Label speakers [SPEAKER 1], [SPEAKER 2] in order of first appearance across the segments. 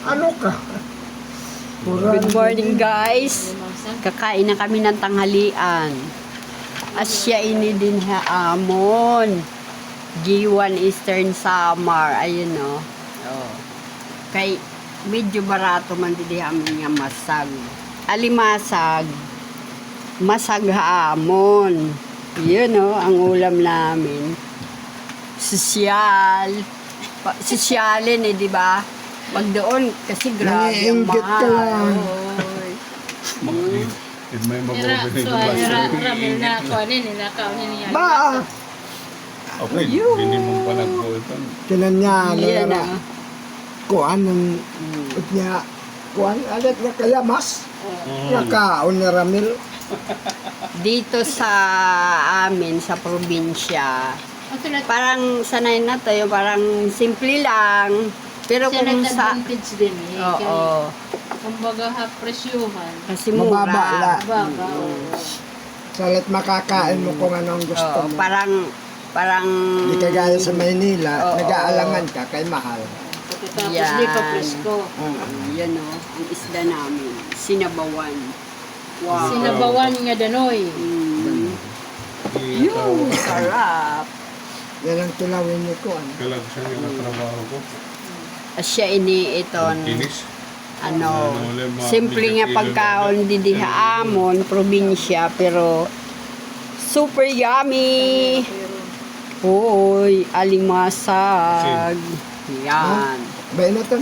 [SPEAKER 1] Ano ka?
[SPEAKER 2] Good morning guys. Kakain na kami ng tanghalian. Asya ini din haamon. G1 Eastern Samar. Ayun o. Oh. Kay medyo barato man din amin nga masag. Alimasag. Masag haamon. Yun o, ang ulam namin. Sosyal. Sosyalin eh, di ba? Pag doon, kasi grabe ang
[SPEAKER 1] Naiinggit ka
[SPEAKER 2] mahal.
[SPEAKER 1] lang.
[SPEAKER 3] May
[SPEAKER 4] Ramil na ako, ninakaw niya.
[SPEAKER 1] Ba?
[SPEAKER 3] Okay, hindi mo pa nagbuutan.
[SPEAKER 1] Kinan niya,
[SPEAKER 2] Yan
[SPEAKER 1] nara.
[SPEAKER 2] ah.
[SPEAKER 1] Kuan ng ut niya. Kuan, alat nga kaya mas. Nakaon ni Ramil.
[SPEAKER 2] Dito sa amin, sa probinsya, parang sanay na tayo, parang simple lang. Pero
[SPEAKER 4] Siya
[SPEAKER 2] kung sa...
[SPEAKER 4] nag-advantage din eh.
[SPEAKER 2] Oo.
[SPEAKER 4] Kumbaga presyuhan.
[SPEAKER 2] Kasi
[SPEAKER 1] Mababa
[SPEAKER 2] mura.
[SPEAKER 1] la.
[SPEAKER 4] Baba, oo.
[SPEAKER 1] Salit makakain mo kung anong gusto
[SPEAKER 2] Oo,
[SPEAKER 1] mo.
[SPEAKER 2] parang...
[SPEAKER 1] Di kagaya sa Maynila,
[SPEAKER 2] Oo.
[SPEAKER 1] nag-aalangan ka kay mahal.
[SPEAKER 4] Pagkatapos
[SPEAKER 2] Yan.
[SPEAKER 4] di pa presko.
[SPEAKER 2] Yan o, ang isda namin. Sinabawan. Wow.
[SPEAKER 4] Sinabawan nga danoy.
[SPEAKER 2] Yung sarap.
[SPEAKER 1] Yan ang tulawin ni Kuan.
[SPEAKER 3] Kalag siya yung trabaho ko.
[SPEAKER 2] Asya ini iton.
[SPEAKER 3] Kinis.
[SPEAKER 2] Ano, simple nga pagkaon di haamon, probinsya, pero super yummy. Hoy, alimasag. Yan.
[SPEAKER 1] Bay na to.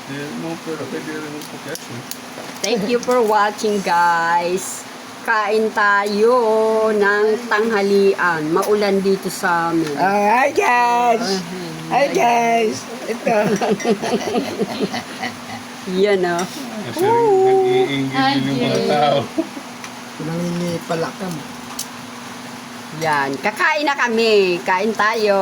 [SPEAKER 3] Hindi mo, pero pwede rin mo pagkasya.
[SPEAKER 2] Thank you for watching, guys. Kain tayo ng tanghalian. Maulan dito sa amin.
[SPEAKER 1] Hi guys! Hi guys! Ito.
[SPEAKER 2] Yan o.
[SPEAKER 3] Kasi nag-iingit din yung mga tao.
[SPEAKER 1] Nangingipala ka mo.
[SPEAKER 2] Yan. Kakain na kami. Kain tayo.